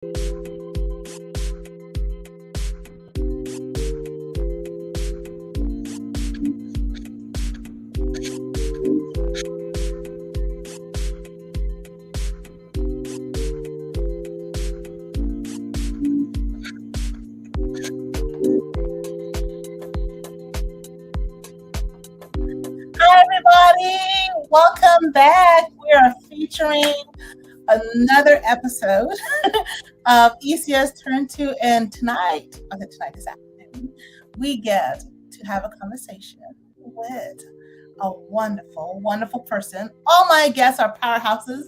Hi, everybody. Welcome back. We are featuring another episode of ECS Turn 2. And tonight, this afternoon, we get to have a conversation with a wonderful, wonderful person. All my guests are powerhouses,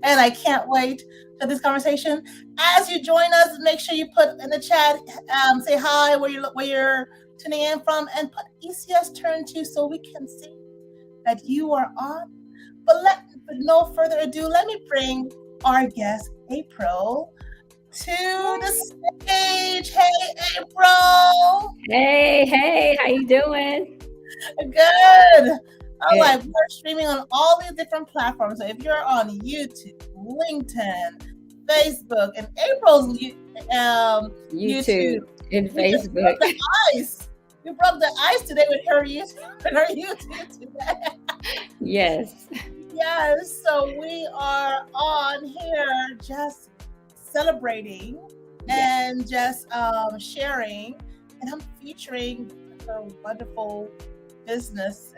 and I can't wait for this conversation. As you join us, make sure you put in the chat, say hi, where you're tuning in from, and put ECS Turn 2 so we can see that you are on. But with no further ado, let me bring our guest, April, to the stage. Hey, April. Hey, how you doing? Good. I'm Good. like, we're streaming on all these different platforms. So if you're on YouTube, LinkedIn, Facebook, and April's YouTube and we just broke Facebook. the ice. We broke the ice today with her YouTube today. Yes. Yes, so we are on here just celebrating and just sharing, and I'm featuring her wonderful businesses.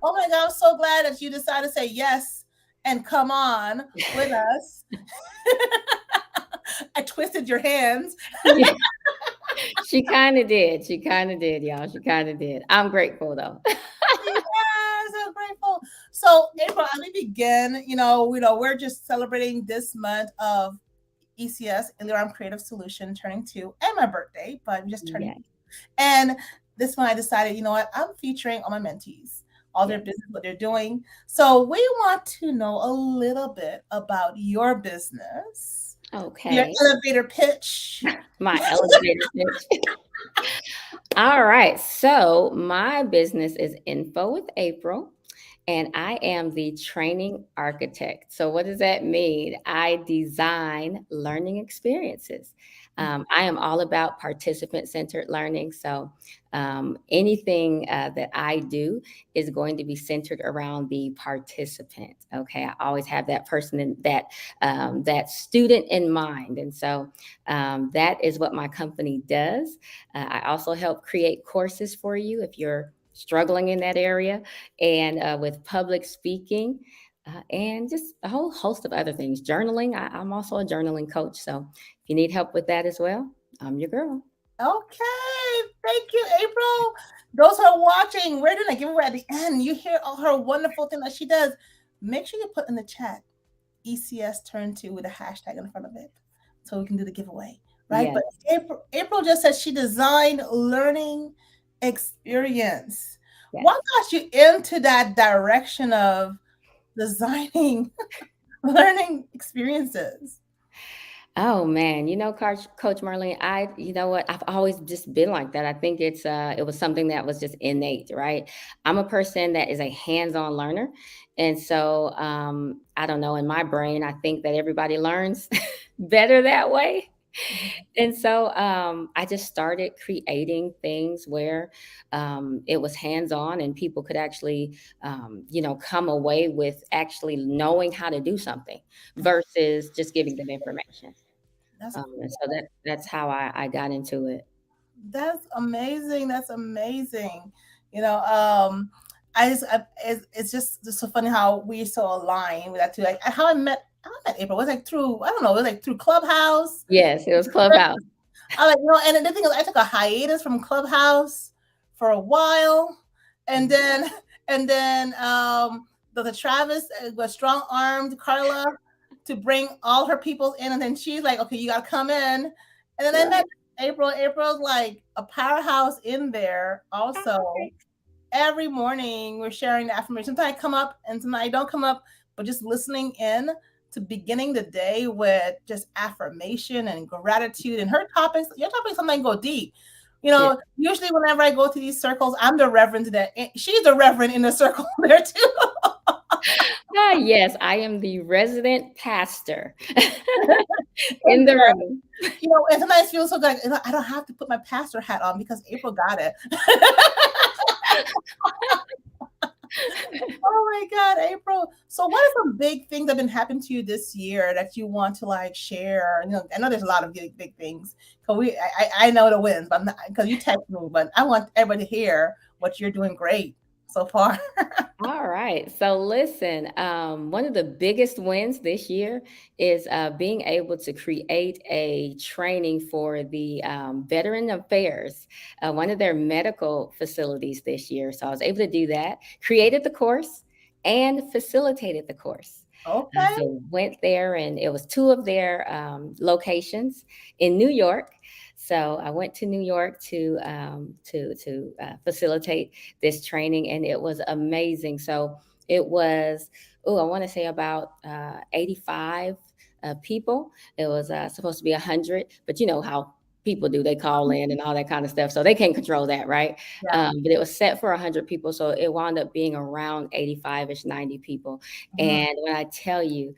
Oh my God, I'm so glad that you decided to say yes and come on with us. I twisted your hands. Yeah. She kind of did. Y'all. She kind of did. I'm grateful though. Yes, I'm grateful. So, April, let me begin. We're just celebrating this month of ECS, Interim Creative Solution, turning 2, and my birthday, but I'm just turning. Yes. And this one, I decided, you know what? I'm featuring all my mentees, all their business, what they're doing. So, we want to know a little bit about your business. Okay. Your elevator pitch. My elevator pitch. All right. So my business is Info with April, and I am the training architect. So what does that mean? I design learning experiences. I am all about participant-centered learning. So anything that I do is going to be centered around the participant. Okay, I always have that person in that student in mind, and so that is what my company does. I also help create courses for you if you're struggling in that area, and with public speaking. And just a whole host of other things. Journaling. I'm also a journaling coach. So if you need help with that as well, I'm your girl. Okay, thank you, April. Those who are watching, we're doing a giveaway at the end. You hear all her wonderful thing that she does. Make sure you put in the chat ECS Turn 2 with a hashtag in front of it so we can do the giveaway, right? Yes. But April just said she designed learning experience. Yes. What got you into that direction of designing learning experiences? Oh man, Coach Marlene, you know what? I've always just been like that. I think it was something that was just innate, right? I'm a person that is a hands-on learner. And so I don't know, in my brain, I think that everybody learns better that way. And so I just started creating things where it was hands-on and people could actually, come away with actually knowing how to do something versus just giving them information. And so that's how I got into it. That's amazing. That's amazing. It's just so funny how we so align with that too. Like how I met April was like through, I don't know, it was like through Clubhouse. Yes, it was Clubhouse. I and the thing is, I took a hiatus from Clubhouse for a while, and then the Travis was strong armed Carla to bring all her people in, and then she's like, okay, you gotta come in, and then I met April. April's like a powerhouse in there also. Every morning we're sharing the affirmation. Sometimes I come up and sometimes I don't come up, but just listening in to beginning the day with just affirmation and gratitude. And your topics sometimes go deep. Usually whenever I go to these circles, I'm the reverend she's the reverend in the circle there too. Yes, I am the resident pastor in the room. And sometimes it feels so good. I don't have to put my pastor hat on because April got it. Oh my God, April. So what are some big things that have been happening to you this year that you want to like share? I know there's a lot of big things. I know the wins, but because you text me, but I want everybody to hear what you're doing great so far. All right. So listen, one of the biggest wins this year is being able to create a training for the Veteran Affairs, one of their medical facilities this year. So I was able to do that, created the course, and facilitated the course. Okay. So went there, and it was two of their locations in New York. So I went to New York to facilitate this training, and it was amazing. So it was, oh, I want to say about 85 people. It was supposed to be 100, but you know how people do, they call in and all that kind of stuff. So they can't control that, right? Yeah. But it was set for 100 people. So it wound up being around 85-ish, 90 people. Mhm. And when I tell you,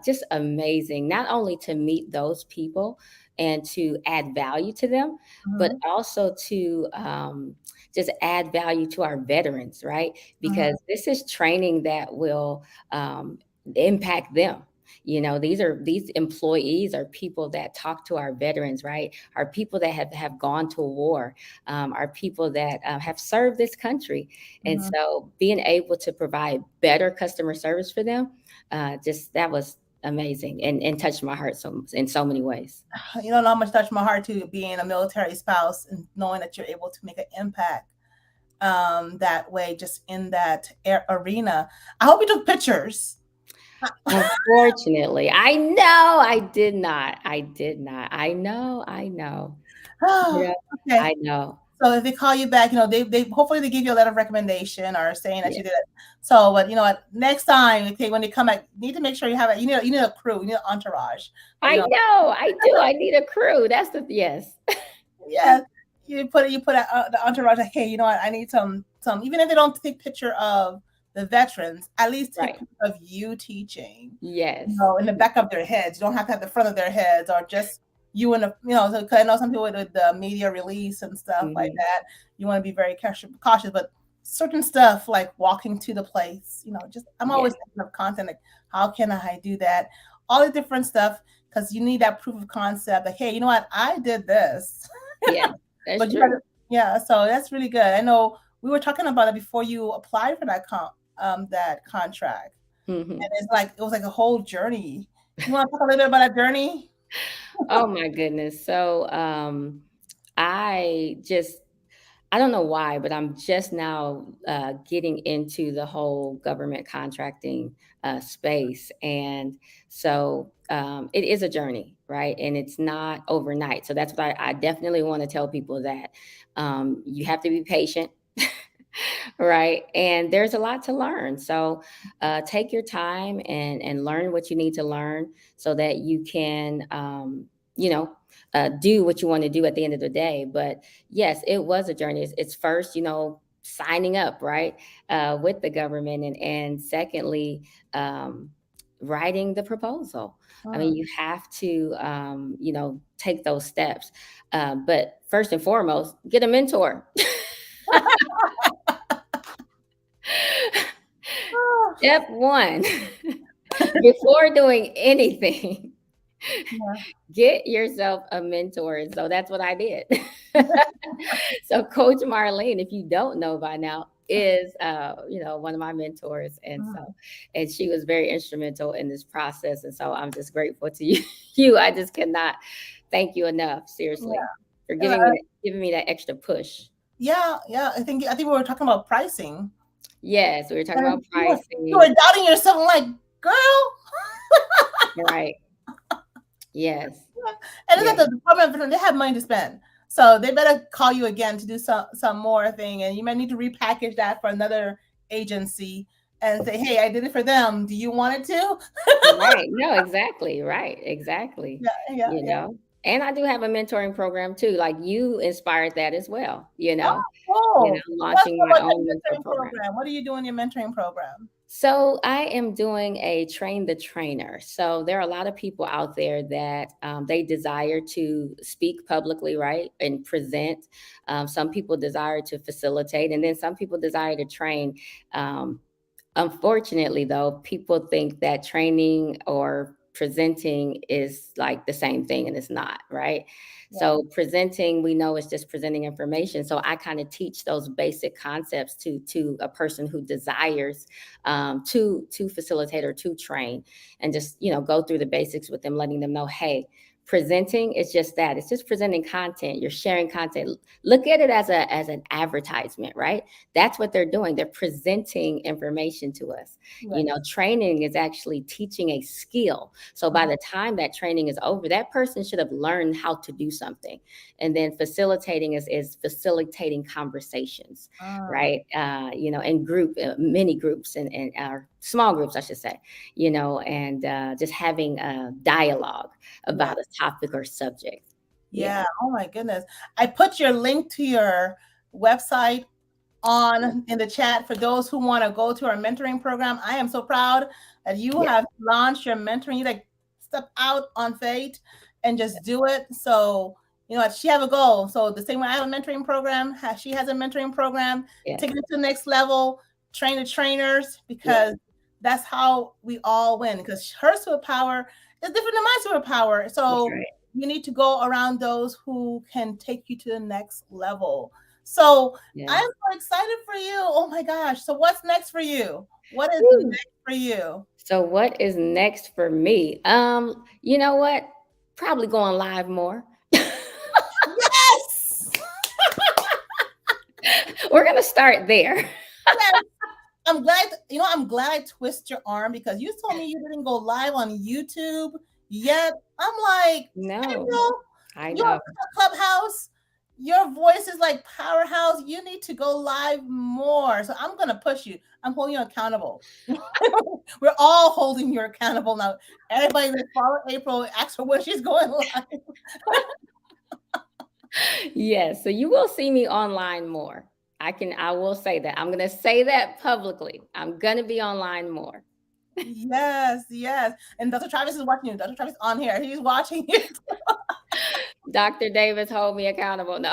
just amazing, not only to meet those people and to add value to them, but Mhm. also to just add value to our veterans, right? Mhm. Because this is training that will impact them. These employees are people that talk to our veterans, right? Are people that have gone to war, are people that have served this country. And Mhm. so being able to provide better customer service for them, just that was amazing and touched my heart so in so many ways. You don't know how much touched my heart too, being a military spouse and knowing that you're able to make an impact that way, just in that arena. I hope you took pictures. Unfortunately, I know I did not. I did not. I know. Yeah, Okay. I know. So if they call you back, they hopefully they give you a letter of recommendation or saying that Yeah. you did it. So, but you know what? Next time, okay, when they come back, you need to make sure you have it. You need a crew, you need an entourage. You I know, know, I do. I need a crew. That's the yes. yeah. The entourage like, hey, you know what? I need some. Even if they don't take picture of the veterans, at least take Right. picture of you teaching. Yes. In the back of their heads. You don't have to have the front of their heads or just you and so 'cause I know some people with the media release and stuff like Mhm. that. You want to be very cautious, but certain stuff like walking to the place, just I'm Yeah. always thinking of content like how can I do that? All the different stuff because you need that proof of concept. Like, hey, you know what? I did this. Yeah. That's But you gotta, true. yeah. So that's really good. I know we were talking about it before you applied for that contract and Mhm. it's like it was like a whole journey. You want to talk a little bit about that journey? Oh my goodness. So, I just I don't know why, but I'm just now getting into the whole government contracting space. And so it is a journey, right? And it's not overnight. So that's what I definitely want to tell people that you have to be patient. Right. And there's a lot to learn. So take your time and learn what you need to learn so that you can, you know, do what you want to do at the end of the day. But yes, it was a journey. It's first, signing up, right, with the government. And secondly, writing the proposal. I mean, Mm. you have to, take those steps. But first and foremost, get a mentor. Step one, before doing anything, Yeah. get yourself a mentor. And so that's what I did. So Coach Marlene, if you don't know by now, is one of my mentors. And so Mm. and she was very instrumental in this process. And so I'm just grateful to you. You, I just cannot thank you enough, seriously, Yeah. for And giving me that extra push. yeah, yeah. I think we were talking about pricing, Yes, we were talking and about you were pricing. doubting yourself. I'm like, girl. Right. Yes. And it's Yeah. like the Department of Veterans, they have money to spend. So they better call you again to do some more thing. And you might need to repackage that for another agency and say, hey, I did it for them. Do you want it to? Right. No, exactly. Right. Exactly. Yeah, yeah, You yeah. know, and I do have a mentoring program too. Like you inspired that as well, Oh, cool. What's launching my about own your mentor mentoring program. program? What do you do in your mentoring program? So I am doing a train the trainer. So there are a lot of people out there that they desire to speak publicly, right, and present. Some people desire to facilitate, and then some people desire to train. Um, Unfortunately, though, people think that training or presenting is like the same thing, and it's not, right? Yeah. So presenting, we know is just presenting information. So I kind of teach those basic concepts to a person who desires to facilitate or to train, and just go through the basics with them, letting them know, hey, presenting is just that. It's just presenting content. You're sharing content. Look at it as an advertisement, right? That's what they're doing. They're presenting information to us. Right. Training is actually teaching a skill. So by Mhm. the time that training is over, that person should have learned how to do something. And then facilitating is facilitating conversations, Mm, right? In group, many groups and small groups, I should say, and just having a dialogue yeah. about a topic or subject. Yeah. Yeah. Oh my goodness. I put your link to your website on in the chat for those who want to go to our mentoring program. I am so proud that you Yeah. have launched your mentoring. You like step out on faith and just do it. So she have a goal. So the same way I have a mentoring program, she has a mentoring program, Yes. take it to the next level, train the trainers Yes. because that's how we all win. Because her superpower is different than my superpower. That's So right. you need to go around those who can take you to the next level. So I'm Yes. so excited for you. Oh my gosh. So what's next for you? What is Woo. next for you? So what is next for me? You know what? Probably going live more. Yes. We're gonna start there. Yes. I'm glad I twist your arm because you told me you didn't go live on YouTube yet. I'm like, No, April, I you're know. on Clubhouse. Your voice is like powerhouse. You need to go live more. So I'm gonna push you. I'm holding you accountable. We're all holding you accountable now. Everybody that follow April, ask her when she's going live. Yes, so you will see me online more. I will say that. I'm gonna say that publicly. I'm gonna be online more. Yes, yes. And Dr. Travis is watching you. Dr. Travis on here. He's watching you. Dr. Davis, hold me accountable. No.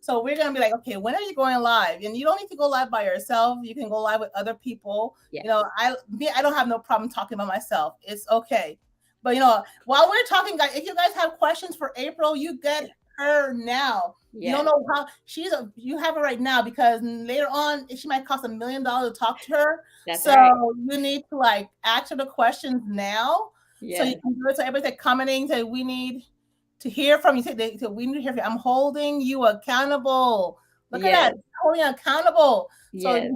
So we're gonna be like, okay, when are you going live? And you don't need to go live by yourself. You can go live with other people. Yes. I don't have no problem talking about myself. It's okay. But while we're talking, guys, if you guys have questions for April, you get her now. You don't Yes. know how you have her right now because later on she might cost $1 million to talk to her. That's So right. you need to like ask her the questions now so you Yes. can do it. So everybody's commenting, say we need to hear from you. So we need to hear from you. I'm holding you accountable. Look at Yes. that. Holding you accountable. So Yes.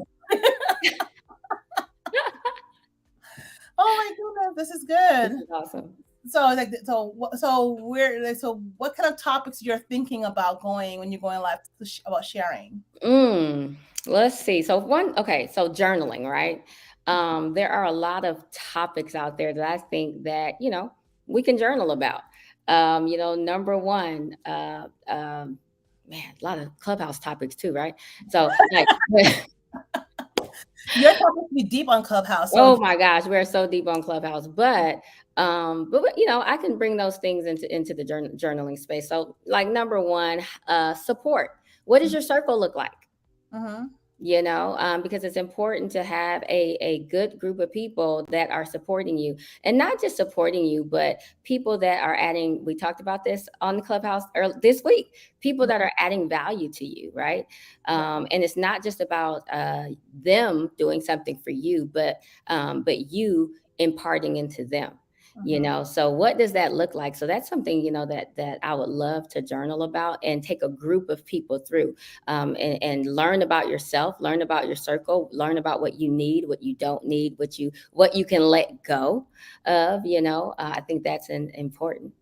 oh my goodness, this is This good. is awesome. So what kind of topics you're thinking about going when you're going live about sharing? Mm, let's see. So journaling, right? There are a lot of topics out there that I think that, we can journal about. Number one, man, a lot of clubhouse topics too, right? So like, You're supposed to be deep on Clubhouse. So oh my gosh, we're so deep on Clubhouse, but I can bring those things into the journaling space. So like number one, support. What does your circle look like? mhm. Because it's important to have a good group of people that are supporting you, and not just supporting you, but people that are adding, we talked about this on the clubhouse this week, people that are adding value to you, right? Yeah. And it's not just about them doing something for you, but you imparting into them. Mhm. So what does that look like? So that's something that I would love to journal about and take a group of people through, and learn about yourself, learn about your circle, learn about what you need, what you don't need, what you can let go of. I think that's important.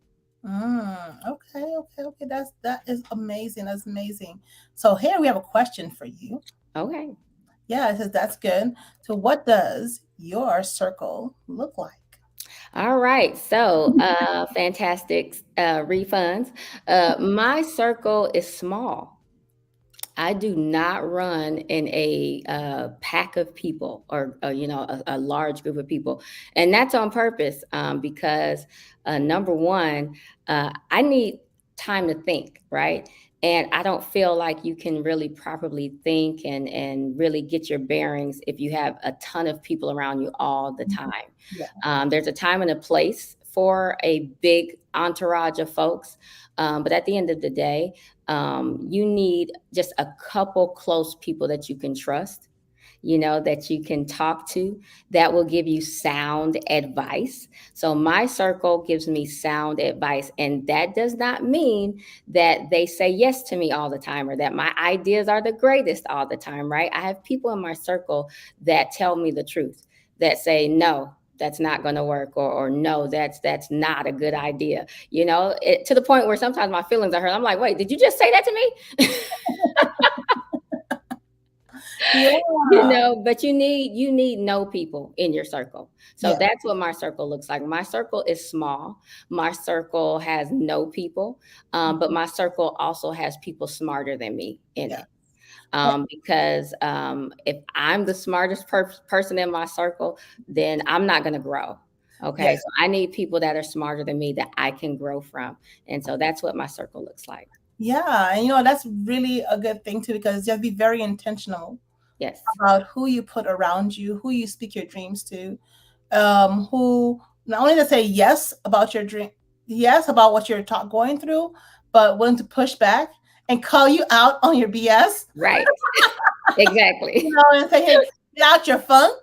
Okay, okay, okay. That is amazing. That's amazing. So here we have a question for you. Okay. Yeah, it says that's good. So what does your circle look like? All right. So, fantastic refunds. My circle is small. I do not run in a pack of people or a large group of people, and that's on purpose because number one, I need time to think, right? And I don't feel like you can really properly think and really get your bearings if you have a ton of people around you all the Mhm. time. Yeah. There's a time and a place for a big entourage of folks, but at the end of the day, you need just a couple close people that you can trust, that you can talk to, that will give you sound advice. So my circle gives me sound advice. And that does not mean that they say yes to me all the time or that my ideas are the greatest all the time, right? I have people in my circle that tell me the truth, that say, no, that's not going to work, or no, that's not a good idea, to the point where sometimes my feelings are hurt. I'm like, wait, did you just say that to me? Yeah. But you need know people in your circle. So Yeah. that's what my circle looks like. My circle is small. My circle has no people, but my circle also has people smarter than me in Yeah. it. Because if I'm the smartest person in my circle, then I'm not going to grow. Okay, Yes. so I need people that are smarter than me that I can grow from, and so that's what my circle looks like. Yeah. And that's really a good thing too, because you have to be very intentional Yes, about who you put around you, who you speak your dreams to, who not only to say yes about your dream, yes about what you're going through, but willing to push back and call you out on your BS, right, exactly, and say, hey, get out your funk.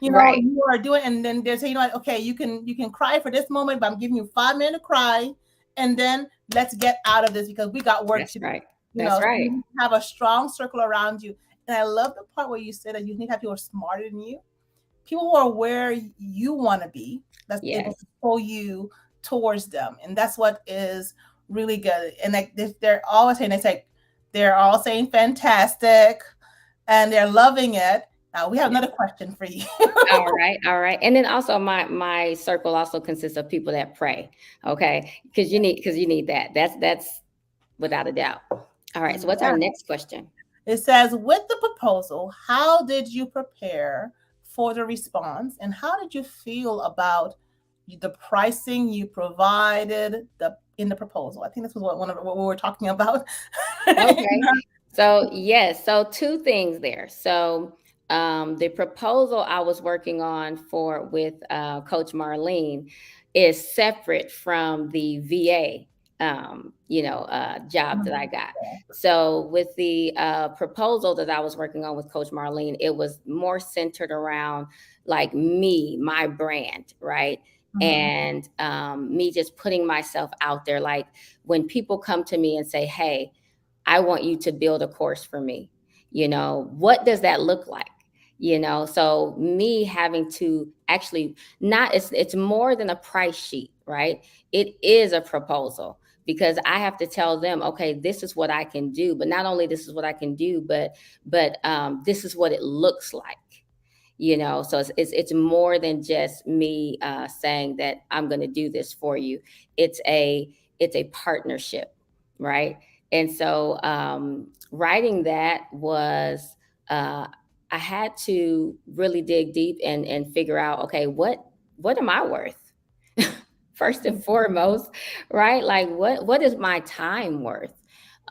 right. You are doing, and then they say, what, okay, you can cry for this moment, but I'm giving you 5 minutes to cry, and then let's get out of this because we got work That's to do. right. That's So you right. need to have a strong circle around you. And I love the part where you said that you need to have people who are smarter than you, people who are where you want to be, that's able Yes. to pull you towards them, and that's what is really good. And like they're always saying, they're all saying fantastic, and they're loving it. Now we have Yeah. another question for you. All right. All right. And then also my circle also consists of people that pray. Okay. Because you need that. That's without a doubt. All right. So what's our Yeah. next question? It says, with the proposal, how did you prepare for the response, and how did you feel about the pricing you provided in the proposal? I think this was what we were talking about. Okay. So yes, so two things there. So the proposal I was working on for with Coach Marlene is separate from the VA job that I got. So with the proposal that I was working on with Coach Marlene, it was more centered around like me, my brand, right? Mhm. And me just putting myself out there. Like when people come to me and say, hey, I want you to build a course for me. What does that look like? So me having to actually not, it's more than a price sheet, right? It is a proposal because I have to tell them, okay, this is what I can do, but not only this is what I can do, but this is what it looks like. So it's more than just me saying that I'm going to do this for you. It's a partnership, right? And so writing that was I had to really dig deep and figure out, okay, what am I worth? First and foremost, right? Like what is my time worth?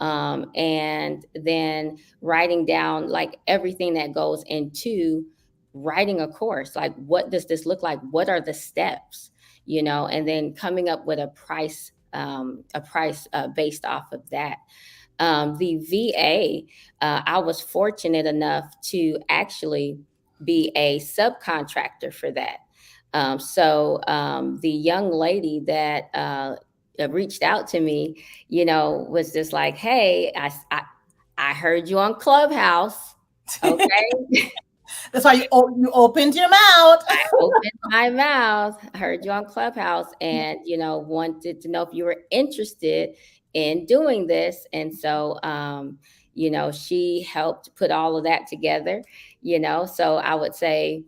And then writing down like everything that goes into writing a course. Like what does this look like? What are the steps? And then coming up with a price based off of that. The VA, I was fortunate enough to actually be a subcontractor for that. So the young lady that reached out to me, was just like, "Hey, I heard you on Clubhouse. Okay, That's why you opened your mouth. I opened my mouth, heard you on Clubhouse, and wanted to know if you were interested in doing this. And so, she helped put all of that together. So I would say,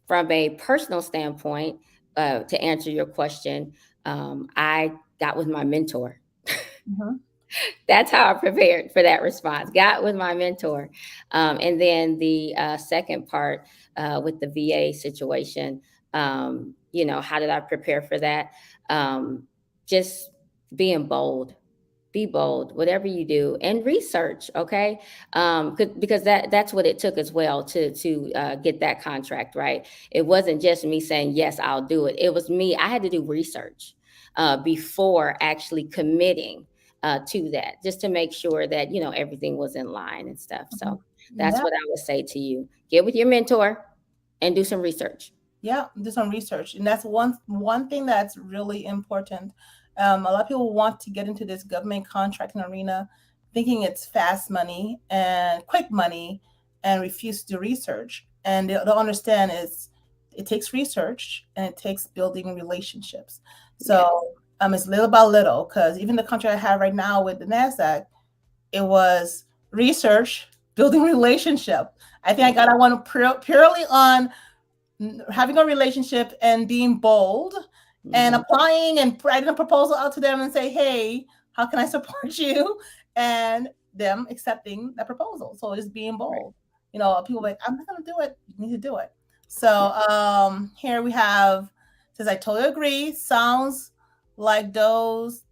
from a personal standpoint, to answer your question, I got with my mentor. Mhm. That's how I prepared for that response. Got with my mentor. And then the second part with the VA situation, how did I prepare for that? Just being bold. Be bold, whatever you do, and research. Okay, because that's what it took as well to get that contract. Right, it wasn't just me saying yes, I'll do it. It was me. I had to do research before actually committing to that, just to make sure that everything was in line and stuff. Mhm. So that's Yeah, what I would say to you: get with your mentor and do some research. yeah, do some research, and that's one thing that's really important. A lot of people want to get into this government contracting arena, thinking it's fast money and quick money, and refuse to do research. And they don't understand it takes research and it takes building relationships. Yes, So it's little by little, because even the contract I have right now with the NASDAQ, it was research, building relationship. I think I got that one purely on having a relationship and being bold and hmm, applying and writing a proposal out to them and say, hey, how can I support you? And them accepting that proposal. So it's being right, bold. People are like, I'm not going to do it. You need to do it. So yeah, here we have, says, I totally agree. Sounds like those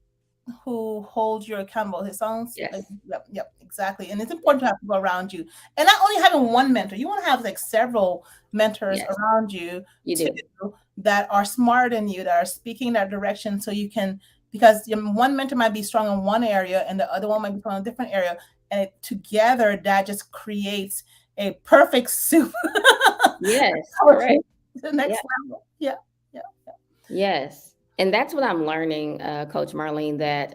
who hold you accountable. It sounds like, yes, yep, exactly. And it's important to have people around you, and not only having one mentor. You want to have like several mentors yes, around you you too, do. that are smarter than you, that are speaking that direction, so you can, because one mentor might be strong in one area and the other one might be strong in a different area, and together that just creates a perfect soup. Yes, To correct. the Yeah. next level. Yeah, yeah, Yes. And that's what I'm learning, Coach Marlene, that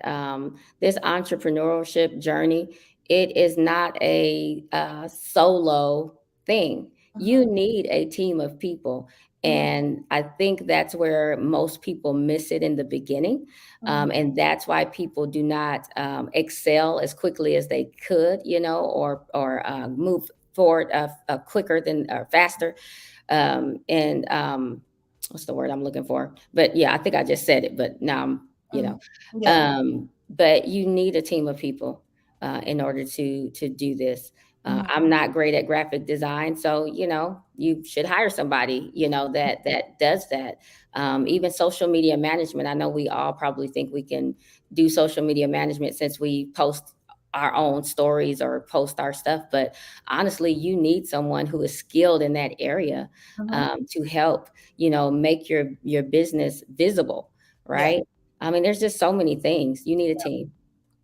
this entrepreneurship journey, it is not a solo thing. You mhm, need a team of people. mhm, And I think that's where most people miss it in the beginning. mhm, And that's why people do not excel as quickly as they could, or move forward quicker than or faster. And what's the word I'm looking for? But yeah, I think I just said it, but now mhm. Yeah. but you need a team of people in order to do this. Mhm. I'm not great at graphic design, so you should hire somebody that does that. Even social media management. I know we all probably think we can do social media management since we post our own stories or post our stuff, but honestly, you need someone who is skilled in that area Mhm. to help make your business visible, Yeah. right? I mean, there's just so many things. You need a team.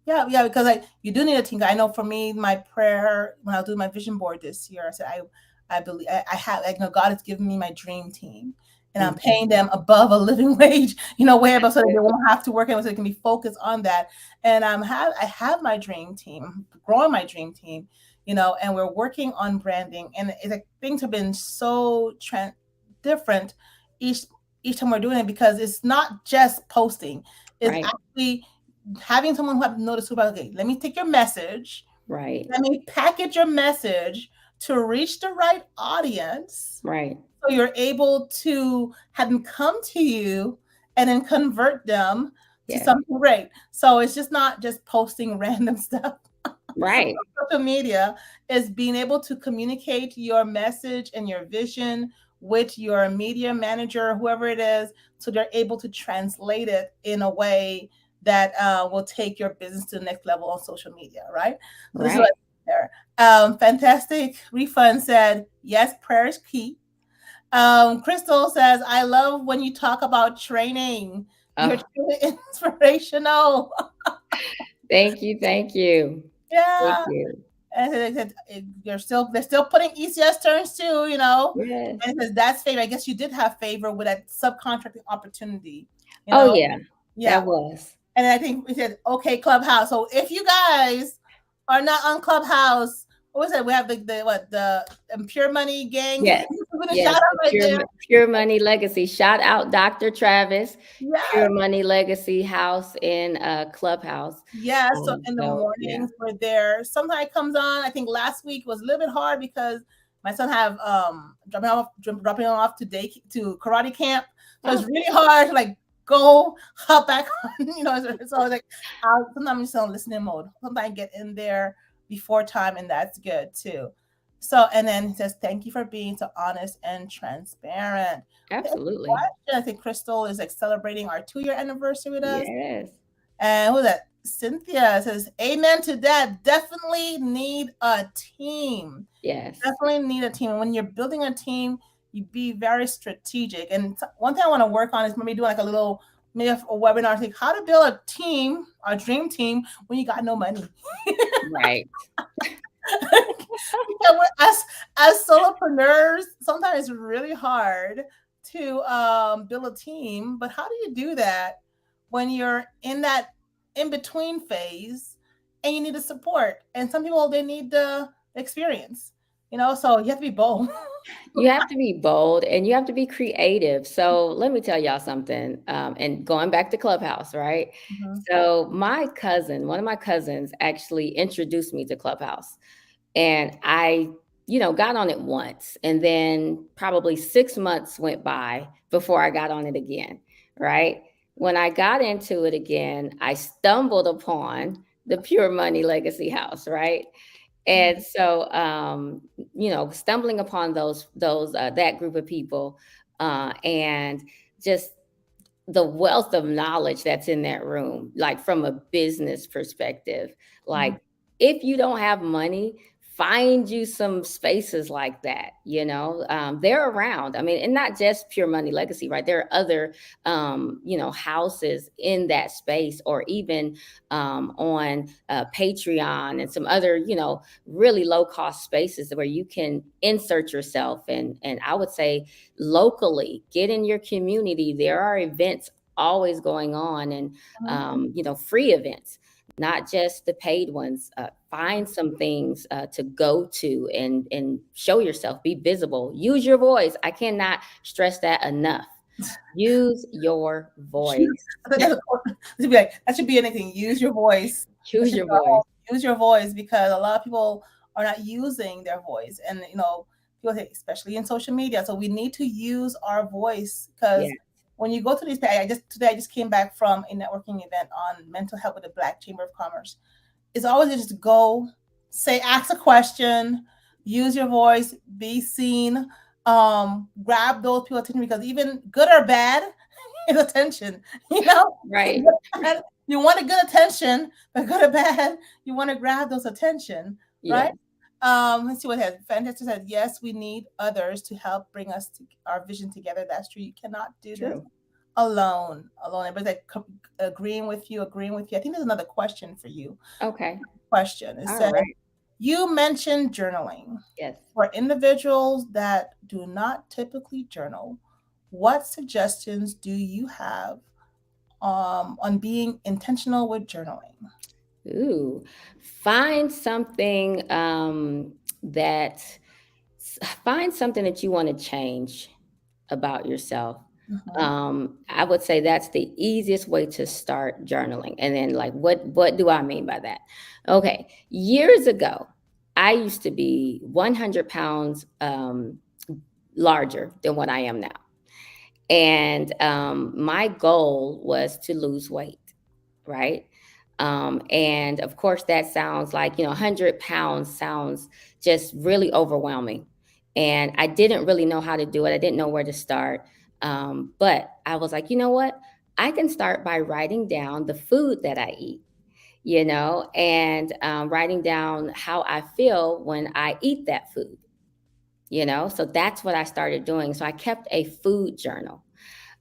Yeah, yeah, because you do need a team. I know for me, my prayer when I was doing my vision board this year, I said I believe I have, like, God has given me my dream team, and I'm Mhm. paying them above a living wage, way above, so That's that they good. won't have to work, and so they can be focused on that. And I have my dream team, growing my dream team, and we're working on branding, and it's like things have been so different each each time we're doing it, because it's not just posting, it's Right, actually having someone who have noticed about, okay, let me take your message, right, let me package your message to reach the right audience, right. so you're able to have them come to you and then convert them to Yes, something great. So it's just not just posting random stuff right, social media, is being able to communicate your message and your vision with your media manager, whoever it is, so they're able to translate it in a way that will take your business to the next level on social media, right? So this is right. what there. Fantastic Refund said, yes, prayer is key. Crystal says, I love when you talk about training. You're Oh, truly inspirational. thank you, thank you, thank Yeah. you. And they're still putting ECS turns too, Yes. And it says that's favor. I guess you did have favor with that subcontracting opportunity, you Oh know. yeah, Yeah. that was. And I think we said, okay, Clubhouse. So if you guys are not on Clubhouse, what was it? We have the Pure Money Gang. Yes, We're gonna shout yes, out the right there. Pure Money Legacy. Shout out Dr. Travis, Yes. Pure Money Legacy House in Clubhouse. Yeah, so in the So yeah. mornings we're there. Sometimes it comes on. I think last week was a little bit hard because my son have dropping him off to day to karate camp. So it's Oh, really hard to like go hop back on. It's always like sometimes I'm just on listening mode. Sometimes I get in there before time, and that's good too. So, and then he says, "Thank you for being so honest and transparent." Absolutely. I think Crystal is like celebrating our 2-year anniversary with us. Yes. And who's that? Cynthia says, "Amen to that. Definitely need a team. Yes. Definitely need a team. And when you're building a team, you be very strategic. And one thing I want to work on is maybe do like maybe a webinar, like how to build a team, a dream team, when you got no money." Right. As solopreneurs, sometimes it's really hard to build a team. But how do you do that when you're in that in between phase and you need the support? And some people, they need the experience, so you have to be bold. You have to be bold and you have to be creative. So let me tell y'all something. And going back to Clubhouse, right? Mhm. So one of my cousins actually introduced me to Clubhouse. And I, got on it once. And then probably 6 months went by before I got on it again, right? When I got into it again, I stumbled upon the Pure Money Legacy House, right? And so, stumbling upon those that group of people, and just the wealth of knowledge that's in that room, like from a business perspective. Mhm. Like, if you don't have money, find you some spaces like that. They're around. I mean, and not just Pure Money Legacy, right? There are other, houses in that space, or even on Patreon and some other, really low cost spaces where you can insert yourself. And I would say locally, get in your community. There are events always going on, and free events, not just the paid ones. Find some things to go to, and show yourself, be visible, use your voice. I cannot stress that enough. Use your voice. I think that should be anything. Use your voice. Use your voice. Use your voice, because a lot of people are not using their voice, and people say, especially in social media. So we need to use our voice, because Yeah. when you go to these, today I just came back from a networking event on mental health with the Black Chamber of Commerce. It's always just go, ask a question, use your voice, be seen, grab those people attention, because even good or bad is attention. Right. You want a good attention, but good or bad, you want to grab those attention, right? Yes. Let's see what it has. Fantastic said, yes, we need others to help bring us to our vision together. That's true. You cannot do this True. alone. Everybody's like agreeing with you. I think there's another question for you. Okay. Question. It All says, right. you mentioned journaling. Yes. For individuals that do not typically journal, what suggestions do you have on being intentional with journaling? Ooh, find something that find something that you want to change about yourself. Mhm. I would say that's the easiest way to start journaling. And then, like, what do I mean by that? Okay, years ago, I used to be 100 pounds larger than what I am now, and my goal was to lose weight, right? And of course, that sounds like, 100 pounds sounds just really overwhelming. And I didn't really know how to do it. I didn't know where to start. But I was like, you know what? I can start by writing down the food that I eat, and writing down how I feel when I eat that food, So that's what I started doing. So I kept a food journal.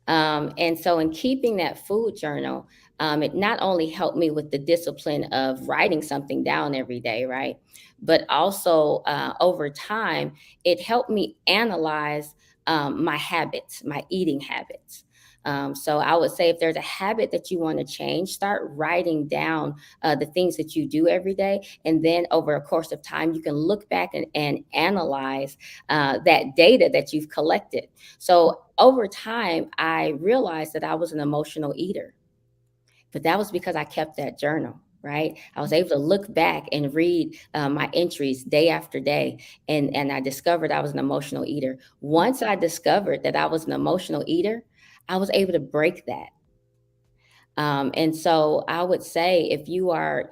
And so, in keeping that food journal, it not only helped me with the discipline of writing something down every day, right? But also, over time, it helped me analyze my habits, my eating habits. So, I would say if there's a habit that you want to change, start writing down the things that you do every day. And then, over a course of time, you can look back and analyze that data that you've collected. So, over time, I realized that I was an emotional eater, but that was because I kept that journal. Right, I was able to look back and read my entries day after day, and I discovered I was an emotional eater. Once I discovered that I was an emotional eater, I was able to break that. And so I would say if you are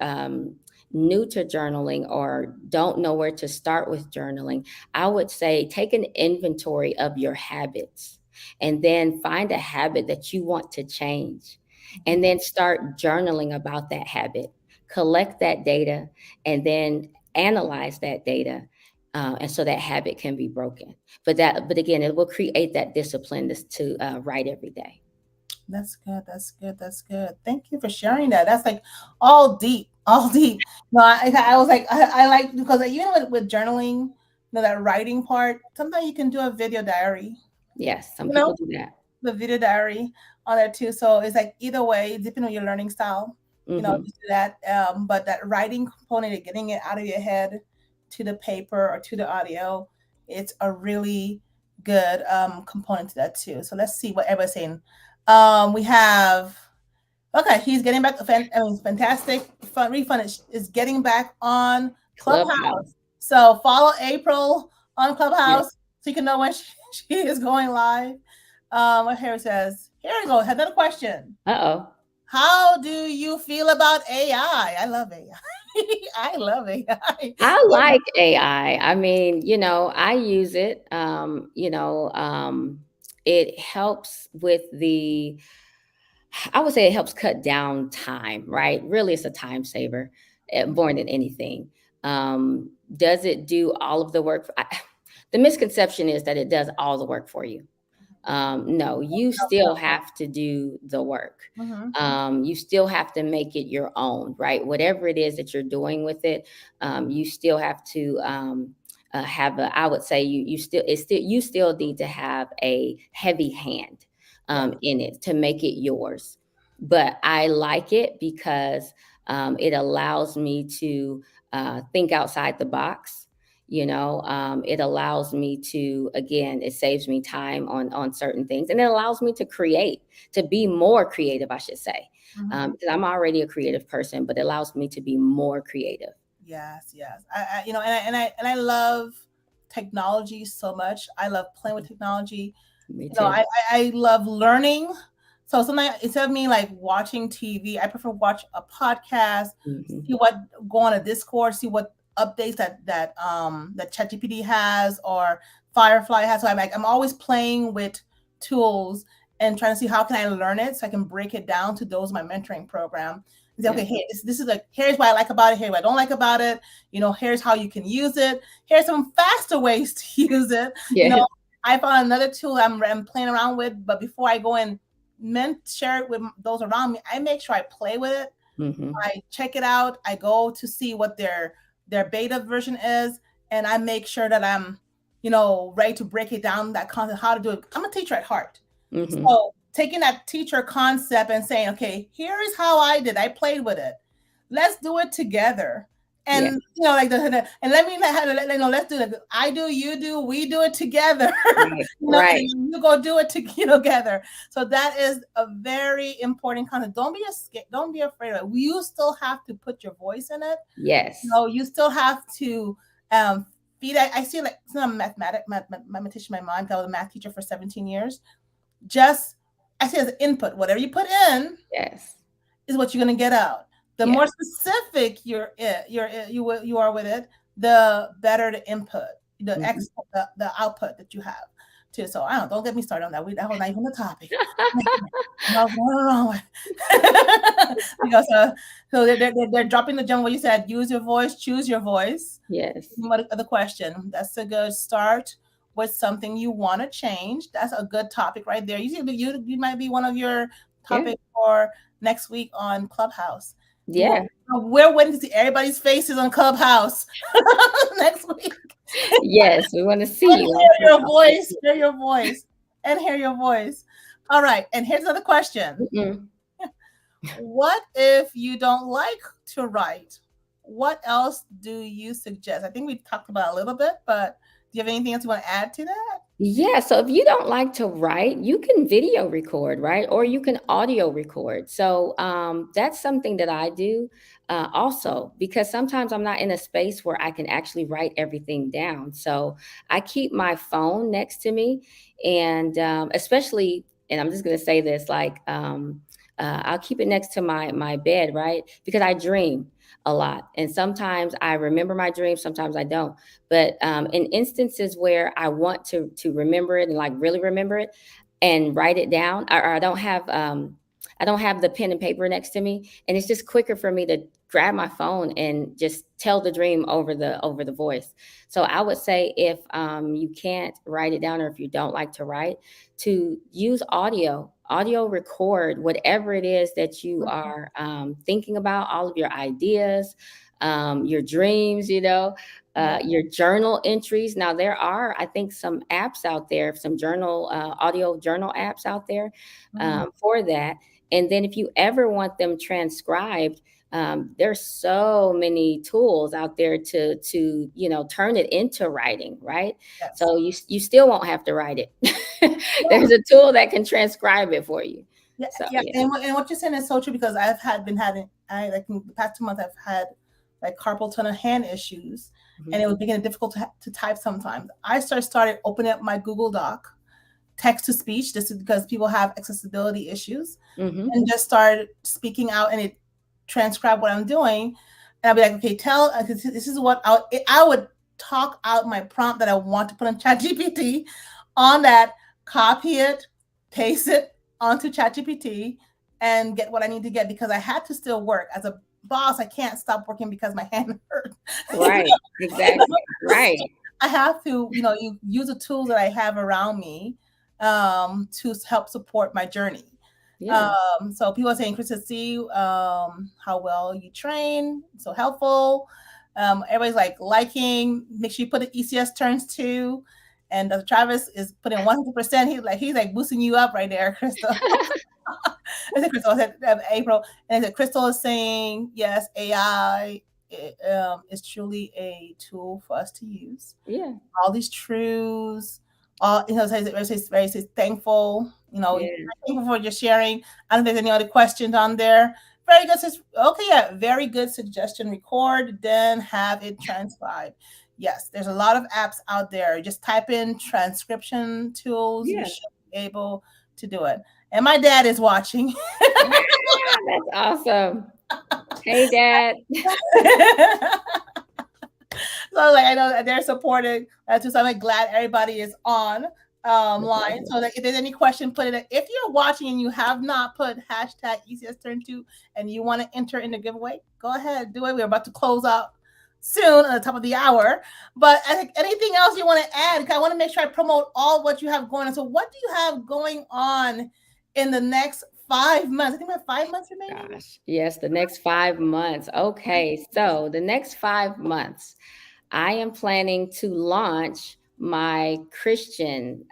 new to journaling or don't know where to start with journaling, I would say take an inventory of your habits and then find a habit that you want to change and then start journaling about that habit. Collect that data and then analyze that data. And so that habit can be broken. But again, it will create that discipline to write every day. That's good. That's good. That's good. Thank you for sharing that. That's like all deep, all deep. No, I was like, I like because even with journaling, that writing part, sometimes you can do a video diary, Yes, some you know, people do that. the video diary on there too. So it's like either way, depending on your learning style, Hmm. just do that. But that writing component of getting it out of your head to the paper or to the audio, it's a really good component to that too. So let's see what everybody's saying. We have okay, he's getting back. Fantastic. Refund is getting back on Clubhouse. Clubhouse. So follow April on Yes. Clubhouse so you can know when she is going live. What Harry says. Here we go. Another question. Uh-oh. How do you feel about AI? I love AI. I love AI. I like AI. I mean, I use it. It helps with I would say it helps cut down time, right? Really, it's a time saver more than anything. Does it do all of the work? The misconception is that it does all the work for you. No, you still have to do the work. Mhm. You still have to make it your own, right? Whatever it is that you're doing with it, you still have to have a. I would say you still need to have a heavy hand Yeah. in it to make it yours. But I like it because it allows me to think outside the box. It allows me to, again, it saves me time on certain things, and it allows me to be more creative, I should say, Mhm. because I'm already a creative person, but it allows me to be more creative. Yes, yes. I love technology so much. I love playing with technology. Me No, too. I love learning. So sometimes instead of me like watching TV, I prefer watch a podcast, Hmm. see what go on a Discord, see what updates that ChatGPT has or Firefly has. So I'm always playing with tools and trying to see how can I learn it so I can break it down to those in my mentoring program. And say, Yeah. okay, hey, this is like here's what I like about it, here's what I don't like about it. Here's how you can use it. Here's some faster ways to use it. You know, Yes. I found another tool I'm playing around with, but before I go and share it with those around me, I make sure I play with it. Hmm. I check it out. I go to see what their beta version is, and I make sure that I'm, ready to break it down. That concept, how to do it. I'm a teacher at heart, Hmm. so taking that teacher concept and saying, okay, here is how I did. I played with it. Let's do it together. Yeah. And like and let me let's do it. I do, you do, we do it together. Right. Right. And you go do it together. So that is a very important concept. Don't be afraid of it. You still have to put your voice in it. Yes. You still have to um, feed. I see like it's not a mathematician in my mind. I was a math teacher for 17 years. Just I say as input, whatever you put in Yes. is what you're going to get out. The Yes. more specific you are with it, the better the input, Hmm. the output that you have too. So I don't get me started on that. That was not even the topic. No, no, no. Because so they're dropping the gem. What you said, use your voice, choose your voice. Yes. What the question? That's a good start with something you want to change. That's a good topic right there. You might be one of your Yeah. topic for next week on Clubhouse. Yeah. We're waiting to see everybody's faces on Clubhouse next week. Yes. We want to see And you on hear your voice, Clubhouse. hear your voice, and hear your voice. All right, and here's another question. Mm-mm. What if you don't like to write? What else do you suggest? I think we talked about it a little bit, but do you have anything else you want to add to that? Yeah, so if you don't like to write, you can video record, right? Or you can audio record. So that's something that I do also because sometimes I'm not in a space where I can actually write everything down. So I keep my phone next to me, and especially, and I'm just going to say this, like I'll keep it next to my bed, right? Because I dream a lot, and sometimes I remember my dreams, sometimes I don't. But in instances where I want to remember it and like really remember it and write it down, or I don't have the pen and paper next to me, and it's just quicker for me to grab my phone and just tell the dream over the voice. So I would say if you can't write it down, or if you don't like to write, to use audio record whatever it is that you Mhm. are thinking about, all of your ideas, your dreams, Yeah. your journal entries. Now, there are, I think, some apps out there, some audio journal apps out there Mhm. for that. And then if you ever want them transcribed, there's so many tools out there to turn it into writing, right? Yes. So you still won't have to write it. Yeah. There's a tool that can transcribe it for you. Yeah. So Yeah. yeah. And what you're saying is so true because been having I like in the past 2 months I've had like carpal tunnel hand issues, and Mhm. it was making it difficult to type sometimes. I started opening up my Google Doc text to speech. This is because people have accessibility issues, Mhm. and just started speaking out, and it transcribed what I'm doing. And I'll be like, okay, this is what I would talk out my prompt that I want to put on ChatGPT. On that, copy it, paste it onto ChatGPT, and get what I need to get because I had to still work as a boss. I can't stop working because my hand hurt. Right. Exactly. Right. I have to, you use the tools that I have around me to help support my journey. Yeah. So people are saying, Chris, to see how well you train, so helpful. Everybody's like liking. Make sure you put the ECS turns too. And Travis is putting 100%. He's like boosting you up right there, Crystal. I said Crystal. I said April, and I said Crystal is saying yes. AI is truly a tool for us to use. Yeah. All these truths. Says thankful. Yeah. Thankful for your sharing. I don't think there's any other questions on there. Very good. Okay, yeah, very good suggestion. Record, then have it transcribed. Yes, there's a lot of apps out there. Just type in transcription tools. You Yeah. should be able to do it. And my dad is watching. Ah, that's awesome. Hey, Dad. So like I know that they're supported too. So I'm glad everybody is on That's line. awesome. So that if there's any question, put it in. If you're watching and you have not put hashtag ECS Turn 2 and you want to enter in the giveaway, go ahead, do it. We're about to close out soon at the top of the hour. But I think anything else you want to add? I want to make sure I promote all what you have going on. So what do you have going on in the next 5 months? I think we have 5 months remaining. Gosh. Yes, the next 5 months. Okay. So the next 5 months, I am planning to launch my Christian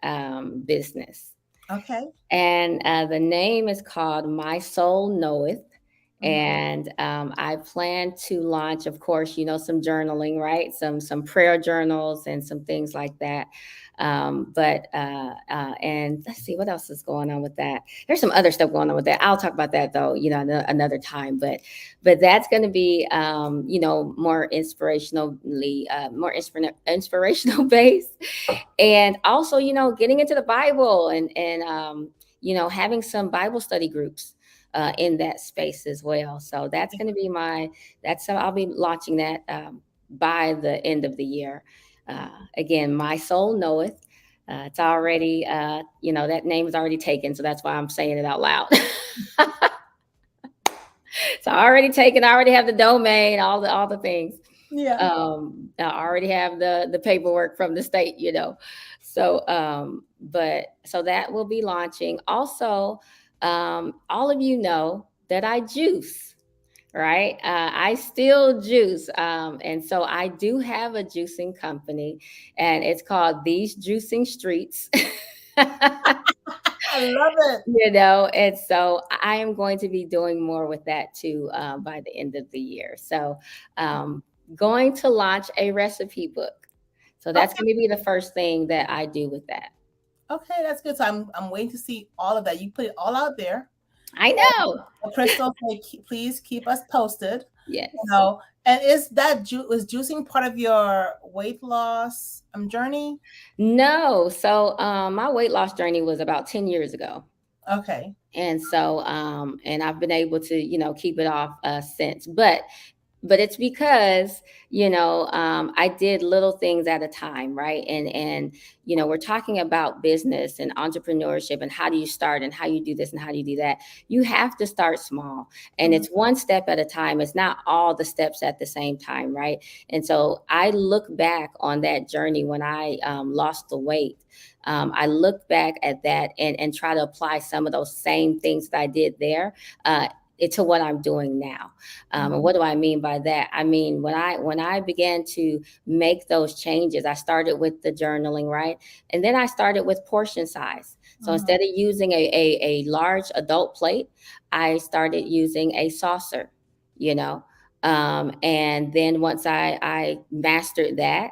business. Okay. And the name is called My Soul Knoweth. Mhm. And I plan to launch, of course, some journaling, right? Some prayer journals and some things like that. And let's see what else is going on with that. There's some other stuff going on with that. I'll talk about that though, another time. But that's going to be, more inspirational based, and also, getting into the Bible and having some Bible study groups in that space as well. So that's going to be I'll be launching that by the end of the year. Again, My Soul Knoweth. It's already, that name is already taken. So that's why I'm saying it out loud. It's already taken. I already have the domain, all the things. Yeah. I already have the paperwork from the state. So that will be launching. Also, all of you know that I juice, right? I still juice. And so I do have a juicing company, and it's called These Juicing Streets. I love it. And so I am going to be doing more with that too by the end of the year. So, going to launch a recipe book. So that's Okay. going to be the first thing that I do with that. Okay, that's good. So I'm waiting to see all of that. You put it all out there. I know. Crystal, please keep us posted. Yes. And was juicing part of your weight loss journey? No. So my weight loss journey was about 10 years ago. Okay. And so and I've been able to, keep it off since. But it's because I did little things at a time, right? And we're talking about business and entrepreneurship and how do you start and how you do this and how do you do that. You have to start small, and Mhm. it's one step at a time. It's not all the steps at the same time, right? And so I look back on that journey when I lost the weight. I look back at that and try to apply some of those same things that I did there uh, to what I'm doing now. And what do I mean by that? I mean, when I began to make those changes, I started with the journaling, right? And then I started with portion size. So Mhm. instead of using a large adult plate, I started using a saucer, you know. And then once I mastered that,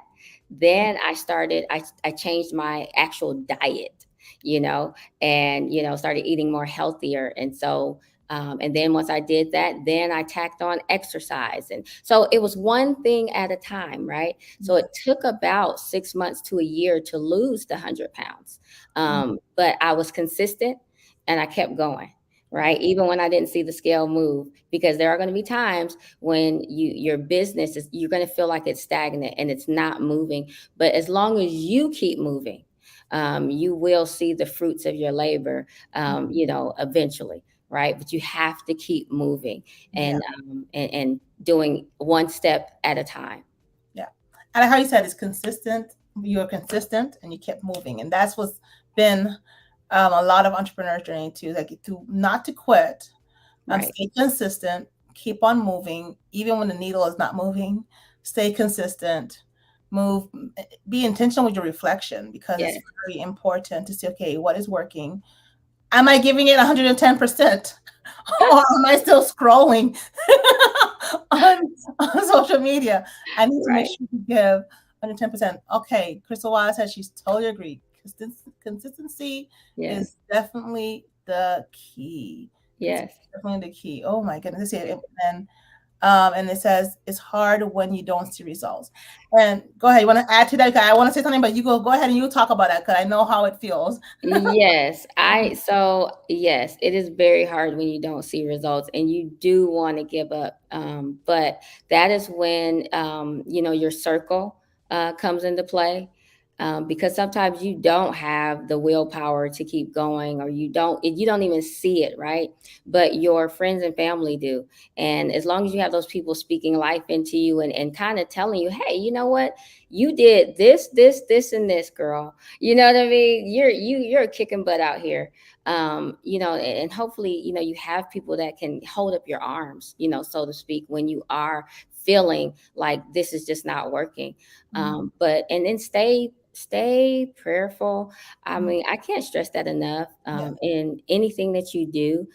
then I changed my actual diet, you know, and started eating more healthier. And so and then once I did that, then I tacked on exercise. And so it was one thing at a time, right? So Yeah. it took about 6 months to a year to lose the 100 pounds. Mhm. But I was consistent and I kept going. Right. Even when I didn't see the scale move, because there are going to be times when your business is, you're going to feel like it's stagnant and it's not moving. But as long as you keep moving, you will see the fruits of your labor, eventually, right? But you have to keep moving Yeah. and doing one step at a time. Yeah. And like how you said, it's consistent. You're consistent and you kept moving. And that's what's been a lot of entrepreneurs journey too, like to not to quit, Right. stay consistent, keep on moving, even when the needle is not moving, stay consistent, move, be intentional with your reflection because it's Yes. very important to see, okay, what is working? Am I giving it 110%? Or am I still scrolling on, on social media? I need to make Right. sure to give 110%. Okay, Crystal Wise says she's totally agreed. Consistency Yes. is definitely the key. It's Yes. definitely the key. Oh my goodness. And it says it's hard when you don't see results. And go ahead. You want to add to that? 'Cause I want to say something, but you go ahead and you talk about that because I know how it feels. Yes, yes, it is very hard when you don't see results and you do want to give up. But that is when your circle comes into play. Because sometimes you don't have the willpower to keep going, or you don't even see it, right? But your friends and family do. And as long as you have those people speaking life into you and kind of telling you, hey, you know what? You did this, and this, girl. You know what I mean? You're kicking butt out here. And hopefully, you have people that can hold up your arms, so to speak, when you are feeling like this is just not working. But and then stay prayerful. I Mhm. mean, I can't stress that enough. Yeah. In anything that you do,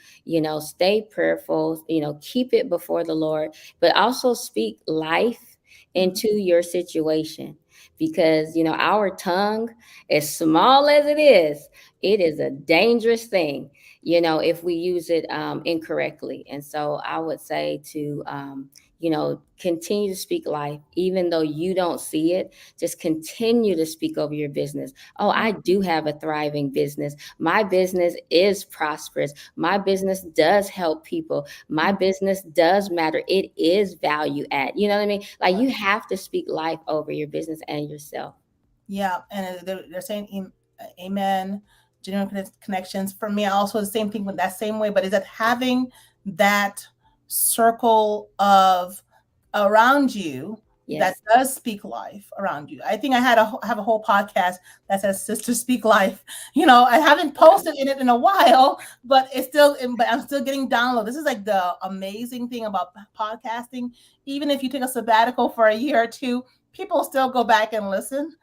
stay prayerful, keep it before the Lord, but also speak life Mhm. into your situation, because our tongue, as small as it is a dangerous thing, if we use it incorrectly. And so I would say to continue to speak life, even though you don't see it. Just continue to speak over your business. Oh, I do have a thriving business. My business is prosperous. My business does help people. My business does matter. It is value add. You know what I mean? Like, you have to speak life over your business and yourself. Yeah, and they're saying amen, genuine connections. For me, also the same thing with that same way, but is that having that circle of around you that Yes. does speak life around you. I think I have a whole podcast that says "Sister Speak Life." I haven't posted in it in a while, but but I'm still getting download. This is like the amazing thing about podcasting. Even if you take a sabbatical for a year or two, people still go back and listen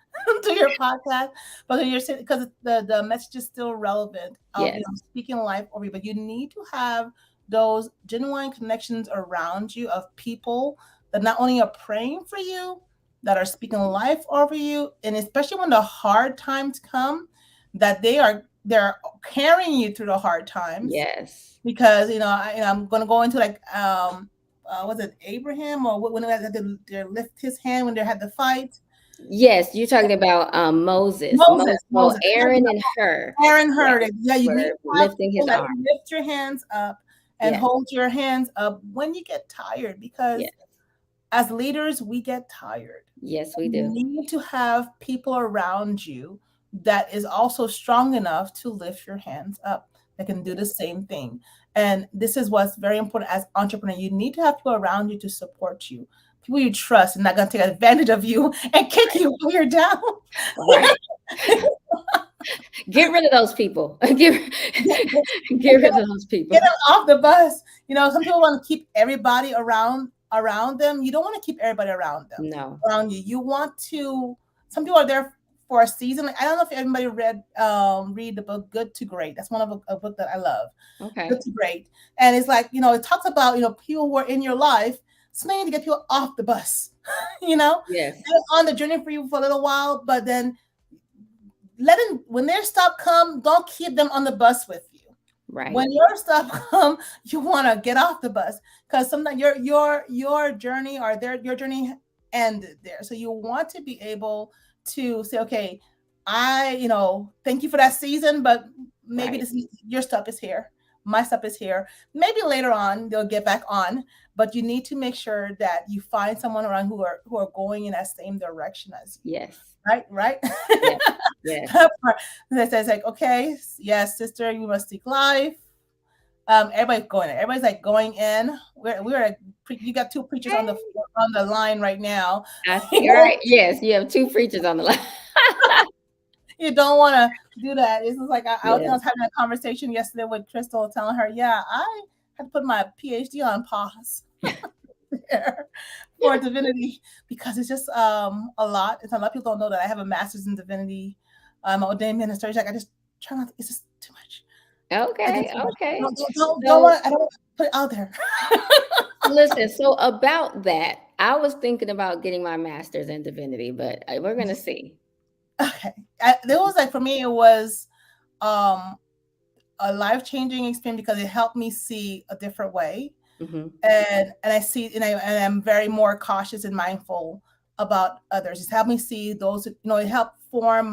to your podcast, but you're because the message is still relevant of Yes. speaking life over you. But you need to have those genuine connections around you of people that not only are praying for you, that are speaking life over you, and especially when the hard times come, that they're carrying you through the hard times. Yes. Because I'm going to go into like was it Abraham or when they had to lift his hand when they had the fight? Yes, you're talking about Moses. Moses, So Moses. Aaron and her, Aaron yeah, heard it. Yeah, you need were to have lifting people his that arm. lift your hands up and Yes, hold your hands up when you get tired, because yes, as leaders, we get tired. yes, we You do. need to have people around you that is also strong enough to lift your hands up, that can do Yes, the same thing. And this is what's very important as entrepreneur. You need to have people around you to support you. People you trust and not gonna take advantage of you and kick right, you while you're down. right. Get rid of those people. Get rid of those Get people. them off the bus. Some people want to keep everybody around them. You don't want to keep everybody around them, No. around you. You want to. Some people are there for a season. Like, I don't know if anybody read the book Good to Great. That's one of a book that I love. Good Okay. to Great, and it's like, it talks about, people who are in your life. So you need to get people off the bus. Yes. They're on the journey for you for a little while, but then let them, when their stop come, don't keep them on the bus with you. Right. When your stuff come, you want to get off the bus, because sometimes your journey or your journey ended there. So you want to be able to say, okay, thank you for that season, but maybe Right. this, your stuff is here. My stuff is here. Maybe later on they'll get back on, but you need to make sure that you find someone around who are going in that same direction as you. Yes. Right. Yes. Yes. That part that says like, okay, yes, sister, you must seek life. Everybody's going in. Everybody's like going in. You got two preachers on Okay. the line right now. I see. Right. Yes. You have two preachers on the line. You don't want to do that. It's just like I Yeah. was having a conversation yesterday with Crystal, telling her, yeah, I had to put my PhD on pause there for divinity, because it's just a lot. It's a lot of people don't know that I have a master's in divinity. I'm an ordained minister. It's like I just try not. It's just too much. I Okay. just too much. Okay. Don't So want. I don't want to put it out there. listen, so about that, I was thinking about getting my master's in divinity, but we're gonna see. Okay. There was like, for me, it was um a life-changing experience, because it helped me see a different way. Hmm. And I see, and I'm very more cautious and mindful about others. It's helped me see those, it helped form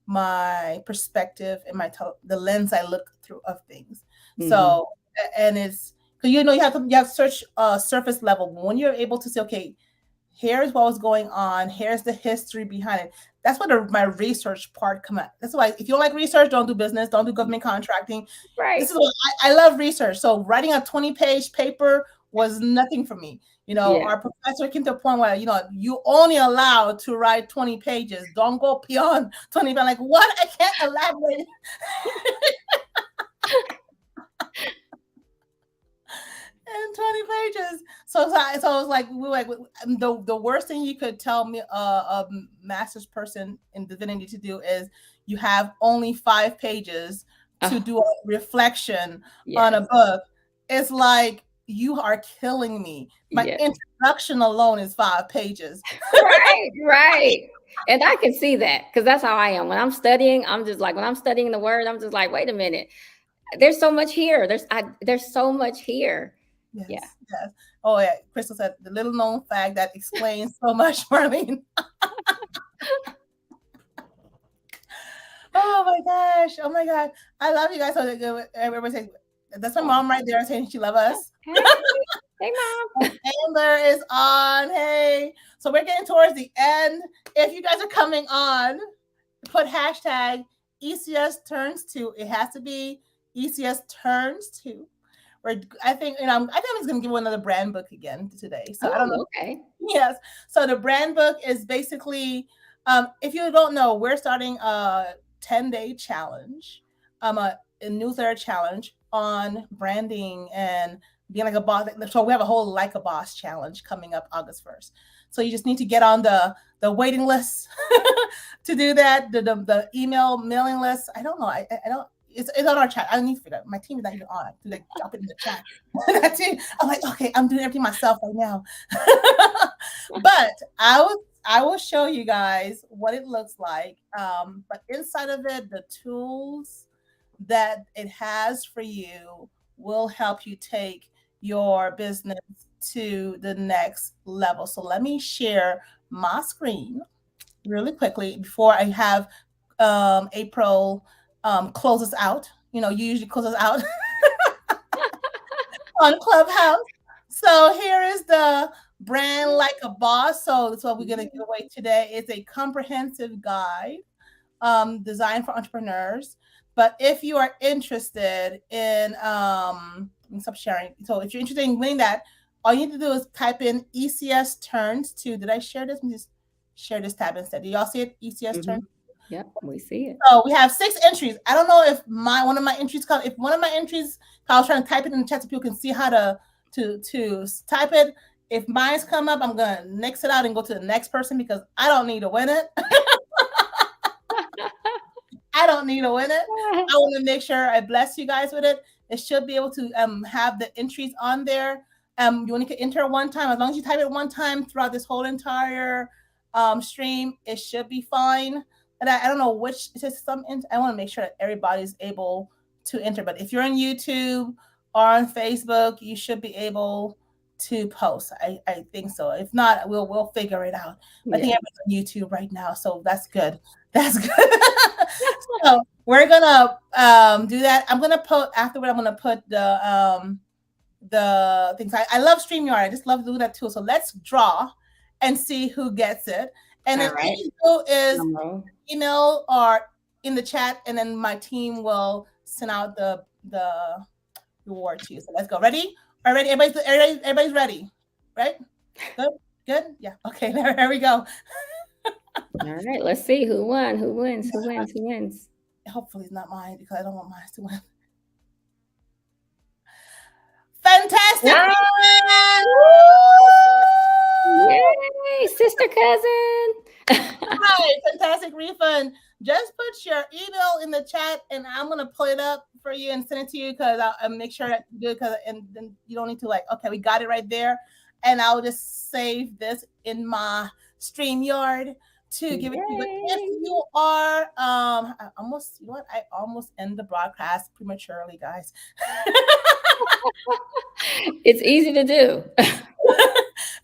my perspective and the lens I look through of things. Hmm. So, and it's because, you have search surface level. When you're able to say, okay, here's what was going on, here's the history behind it. That's what my research part come at. That's why, if you don't like research, don't do business, don't do government contracting. This Right. is what I love research. So writing a 20-page paper was nothing for me. Yeah. Our professor came to a point where, you only allowed to write 20 pages. Don't go beyond 20. I'm like, what? I can't elaborate in 20 pages. So it was like, we were like, the worst thing you could tell me, a master's person in divinity to do is, you have only 5 pages to Oh, do a reflection on a yes. book. It's like, you are killing me. My Yes. introduction alone is 5 pages. Right. Right. And I can see that because that's how I am. When I'm studying, I'm just like when I'm studying the word, I'm just like, wait a minute. There's so much here. There's so much here. Yeah. Yes, yes. Oh yeah, Crystal said the little known fact that explains so much, Marlene. Oh my gosh. Oh my God. I love you guys. So everybody say, that's my Oh, mom right there saying she love us. hey. Hey mom. Amber is on. Hey. So we're getting towards the end. If you guys are coming on, put hashtag ECS turns two. It has to be ECS turns two. I think I'm just gonna give one another brand book again today. So I don't know. Oh, okay. Yes. So the brand book is basically, if you don't know, we're starting a 10-day challenge, a newsletter challenge on branding and being like a boss. So we have a whole Like a Boss challenge coming up August 1st. So you just need to get on the waiting list to do that. The email mailing list. I don't know. I don't. It's on our chat. I need to figure out. My team is not even on. I have to like drop it in the chat. That team, I'm like, okay, I'm doing everything myself right now. But I will show you guys what it looks like. But inside of it, the tools that it has for you will help you take your business to the next level. So let me share my screen. really quickly before I have April close us out. You usually close us out on Clubhouse. So here is the brand like a boss. So that's what we're gonna give away today. It's a comprehensive guide designed for entrepreneurs. But if you are interested in, let me stop sharing. So if you're interested in winning that, all you need to do is type in ECS turns to. Did I share this? Let me just share this tab instead. Do y'all see it? ECS turns. Yep, we see it. So we have 6 entries. I don't know if one of my entries come. If one of my entries, I was trying to type it in the chat so people can see how to type it. If mine's come up, I'm gonna nix it out and go to the next person because I don't need to win it. I don't need to win it. I want to make sure I bless you guys with it. It should be able to have the entries on there. You only can enter one time. As long as you type it one time throughout this whole entire stream, it should be fine. And I don't know which. It says some. I want to make sure that everybody's able to enter. But if you're on YouTube or on Facebook, you should be able to post. I think so. If not, we'll figure it out. Yeah. I think everyone's on YouTube right now, so that's good. That's good. So we're gonna do that. I'm gonna put afterward. I'm gonna put the things. I love StreamYard. I just love doing that too. So let's draw and see who gets it. And then all is email or in the chat, and then my team will send out the reward to you. So let's go. Ready? All right, everybody's ready, right? Good. Yeah. Okay. There we go. All right. Let's see who won. Who wins? Hopefully it's not mine because I don't want mine to win. Fantastic! Yay, sister cousin! Hi, fantastic refund. Just put your email in the chat, and I'm gonna pull it up for you and send it to you because I'll make sure that you do it. And then you don't need to okay, we got it right there, and I'll just save this in my StreamYard to give it to you. But if you are I almost end the broadcast prematurely, guys. It's easy to do.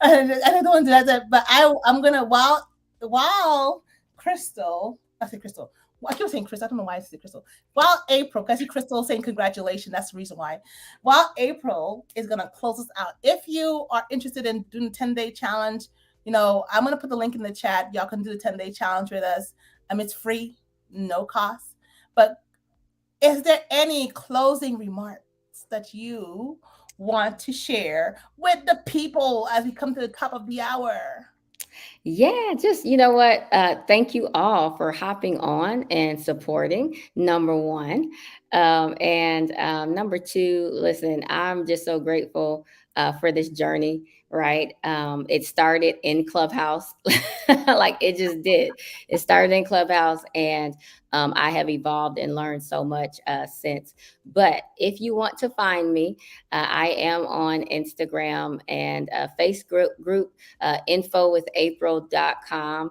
I don't want to do that, but I'm gonna while Crystal, I say Crystal. I keep saying Crystal. I don't know why I say Crystal. While April, because I see Crystal saying congratulations. That's the reason why. While April is gonna close us out. If you are interested in doing the 10-day challenge, I'm gonna put the link in the chat. Y'all can do the 10-day challenge with us. It's free, no cost. But is there any closing remarks that you want to share with the people as we come to the top of the hour? Yeah, just, thank you all for hopping on and supporting, number one. And number two, listen, I'm just so grateful for this journey, right? It started in Clubhouse, like it just did. It started in Clubhouse, and I have evolved and learned so much since. But if you want to find me, I am on Instagram and Facebook group, infowithapril.com.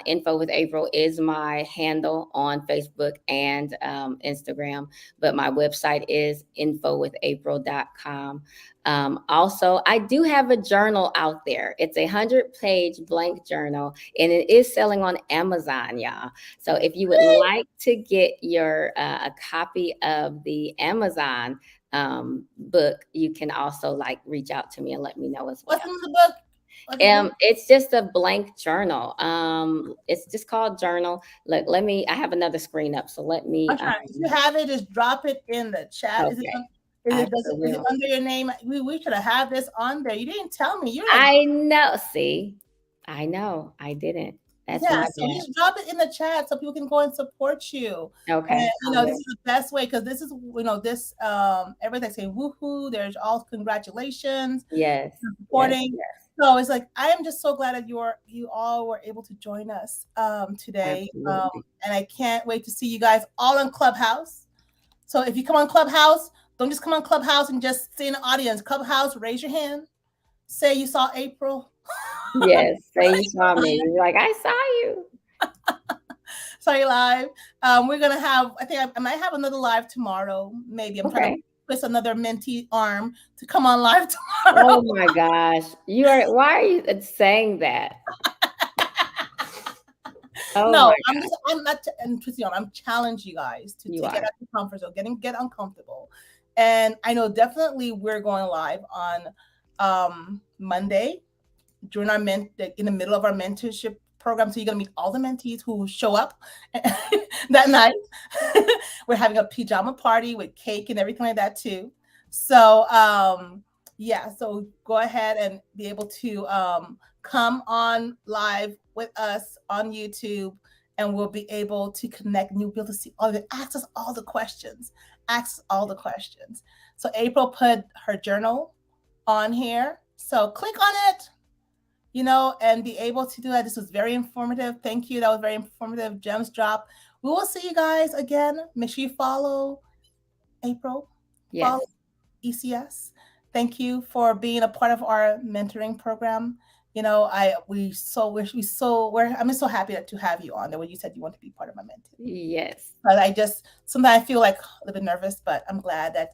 Info with April is my handle on Facebook and Instagram, but my website is infowithapril.com. Also, I do have a journal out there. It's a 100-page blank journal, and it is selling on Amazon, y'all. So if you would like to get your a copy of the Amazon book, you can also reach out to me and let me know as well. What's in the book? It's just a blank journal. It's just called journal. I have another screen up, so let me. If you have it, just drop it in the chat. Okay. Is it under your name? We should have this on there. You didn't tell me. I know. See, I know. I didn't. That's so just drop it in the chat so people can go and support you. Okay. And, this is the best way because this is this everybody's saying woohoo. There's all congratulations. Yes. Supporting. Yes. So it's I am just so glad that you all were able to join us today. And I can't wait to see you guys all on Clubhouse. So if you come on Clubhouse, don't just come on Clubhouse and just stay in the audience. Clubhouse, raise your hand. Say you saw April. Yes, say you saw me. You're like, I saw you. Saw you live. We're going to have, I think I might have another live tomorrow. Maybe I'm trying to twist another mentee arm to come on live tomorrow. Oh my gosh. Why are you saying that? Oh No, my I'm God. just, I'm not, and Christian, I'm challenging you guys to You get out are. of your comfort zone, get uncomfortable. And I know definitely we're going live on Monday during our in the middle of our mentorship program. So you're gonna meet all the mentees who show up that night. We're having a pajama party with cake and everything like that too. So yeah, so go ahead and be able to come on live with us on YouTube, and we'll be able to connect and you'll be able to see all the ask us all the questions. Ask all the questions. So April put her journal on here. So click on it, and be able to do that. This was very informative. Thank you. That was very informative. Gems drop. We will see you guys again. Make sure you follow April. Follow Yes. ECS. Thank you for being a part of our mentoring program. I'm just so happy to have you on there when you said you want to be part of my mentoring. Yes. But I just sometimes I feel like a little bit nervous, but I'm glad that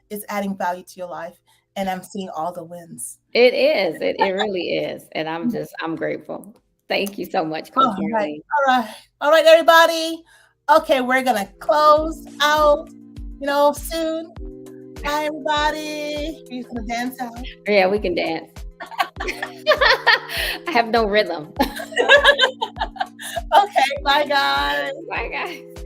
it's adding value to your life, and I'm seeing all the wins. It is. It really is. And I'm grateful. Thank you so much, Coach All right. Marlene. All right, everybody. Okay, we're gonna close out, soon. Bye, everybody. We're just gonna dance out. Yeah, we can dance. I have no rhythm. Okay, bye, guys. Bye, guys.